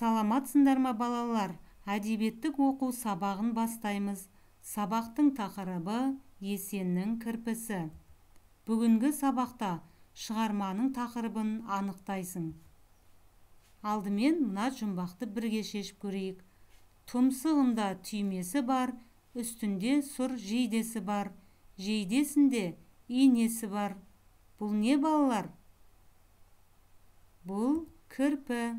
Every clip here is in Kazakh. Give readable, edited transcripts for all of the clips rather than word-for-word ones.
Саламатсыңдар ма балалар? Әдебиеттік оқу сабағын бастаймыз. Сабақтың тақырыбы Есеннің кірпісі. Бүгінгі сабақта шығарманың тақырыбын анықтайсың. Алдымен мына жұмбақты бірге шешіп көрейік. Тұмсығында түймесі бар, үстінде сұр жейдесі бар, жейдесінде инесі бар. Бұл не балалар? Бұл кірпі.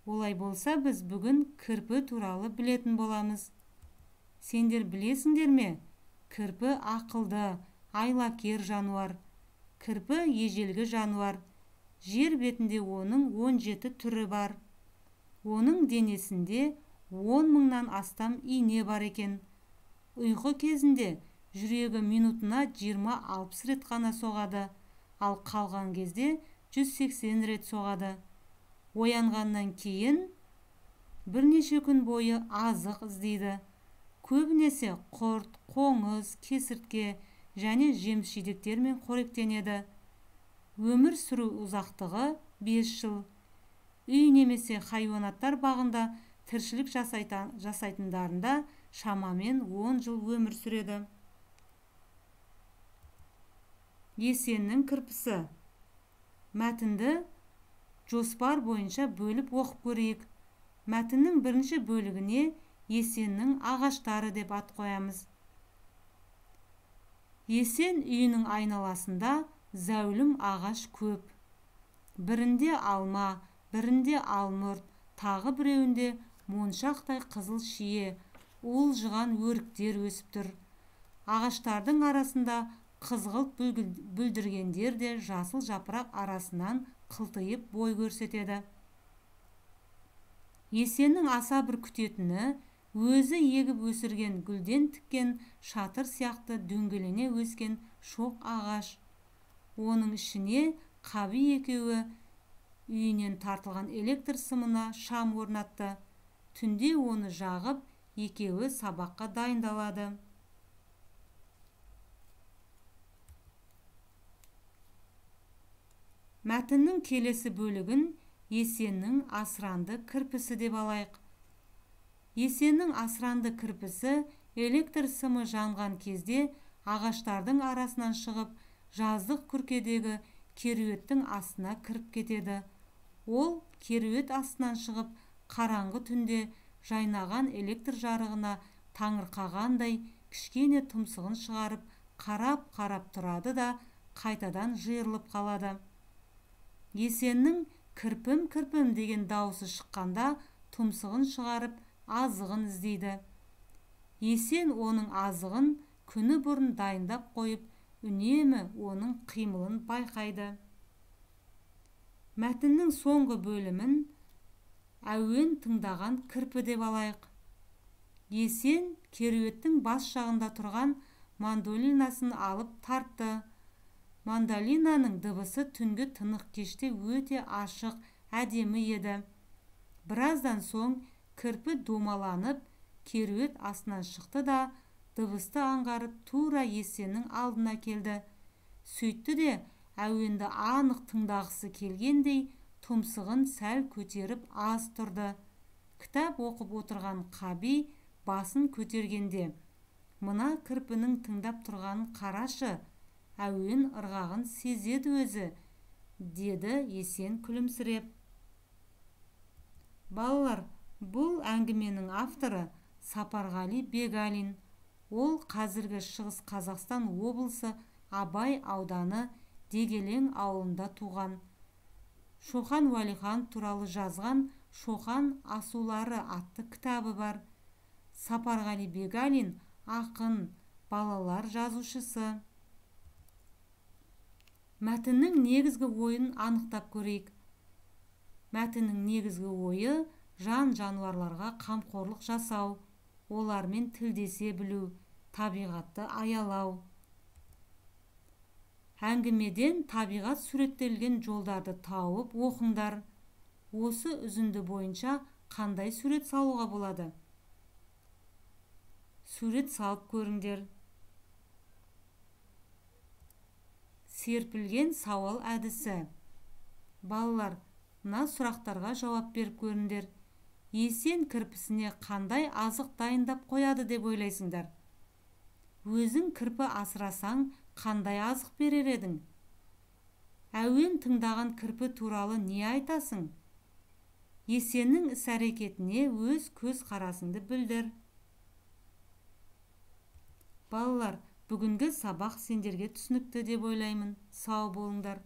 Олай болса, біз бүгін кірпі туралы білетін боламыз. Сендер білесіңдер ме? Кірпі ақылды, айлакер жануар. Кірпі ежелгі жануар. Жер бетінде оның 17 түрі бар. Оның денесінде 10 мыңнан астам ине бар екен. Ұйқы кезінде жүрегі минутына 20-60 рет қана соғады, ал қалған кезде 180 рет соғады. Оянғаннан кейін бірнеше күн бойы азық іздейді. Көбінесе құрт, қоңыз, кесіртке және жеміс-жидектермен қоректенеді. Өмір сүру ұзақтығы 5 жыл. Үй немесе хайуанаттар бағында тіршілік жасайтындарында шамамен 10 жыл өмір сүреді. Есеннің кірпісі. Мәтінді жоспар бойынша бөліп оқып көрейік. Мәтіннің бірінші бөлігіне Есеннің ағаштары деп ат қоямыз. Есен үйінің айналасында зәулім ағаш көп. Бірінде алма, бірінде алмұрт, тағы біреуінде моншақтай қызыл шие, уылжыған өріктер өсіп тұр. Ағаштардың арасында қызғылт бүлдіргендер де жасыл жапырақ арасынан қылтиып бой көрсетеді. Есеннің аса бір күтетіні өзі егіп өсірген гүлден тіккен шатыр сияқты дөңгелене өскен шоқ ағаш. Оның ішіне Қаби екеуі үйінен тартылған электр сымына шам орнатты. Түнде оны жағып, екеуі сабаққа дайындалады. Мәтіннің келесі бөлігін Есеннің асыранды кірпісі деп алайық. Есеннің асыранды кірпісі электр сымы жанған кезде ағаштардың арасынан шығып, жаздық күркедегі кереуеттің астына кіріп кетеді. Ол кереует астынан шығып, қараңғы түнде жайнаған электр жарығына таңырқағандай кішкене тұмсығын шығарып, қарап тұрады да қайтадан жиырылып қалады. Есеннің кірпім деген дауысы шыққанда тұмсығын шығарып, азығын іздейді. Есен оның азығын күні бұрын дайындап қойып, үнемі оның қимылын байқайды. Мәтіннің соңғы бөлімін әуен тыңдаған кірпі деп алайық. Есен кереуеттің бас жағында тұрған мандолинасын алып тартты. Мандолинаның дыбысы түнгі тынық кеште өте ашық, әдемі еді. Біраздан соң кірпі домаланып, кереует астынан шықты да, дыбысты аңғарып тура Есеннің алдына келді. Сөйтті де, әуенді анық тыңдағысы келгендей, тұмсығын сәл көтеріп аз тұрды. Кітап оқып отырған Қаби басын көтергенде, мына кірпінің тыңдап тұрғанын қарашы, әуен ырғағын сезеді өзі, деді Есен күлімсіреп. Балалар, бұл әңгіменің авторы Сапарғали Бегалин. Ол қазіргі Шығыс Қазақстан облысы Абай ауданы Дегелең ауылында туған. Шоқан Уәлихан туралы жазған Шоқан асулары атты кітабы бар. Сапарғали Бегалин ақын, балалар жазушысы. Мәтіннің негізгі ойын анықтап көрейік. Мәтіннің негізгі ойы жан-жануарларға қамқорлық жасау, олармен тілдесе білу, табиғатты аялау. Әңгімеден табиғат суреттелген жолдарды тауып оқыңдар. Осы үзінді бойынша қандай сурет салуға болады? Сурет салып көріңдер. Серпілген сауал әдісі. Балалар, мына сұрақтарға жауап беріп көріңдер. Есен кірпісіне қандай азық дайындап қояды деп ойлайсыңдар? Өзің кірпі асырасаң, қандай азық берер едің? Әуен тыңдаған кірпі туралы не айтасың? Есеннің іс-әрекетіне өз көз қарасыңды білдір. Балалар, бүгінгі сабақ сендерге түсінікті деп ойлаймын. Сау болыңдар.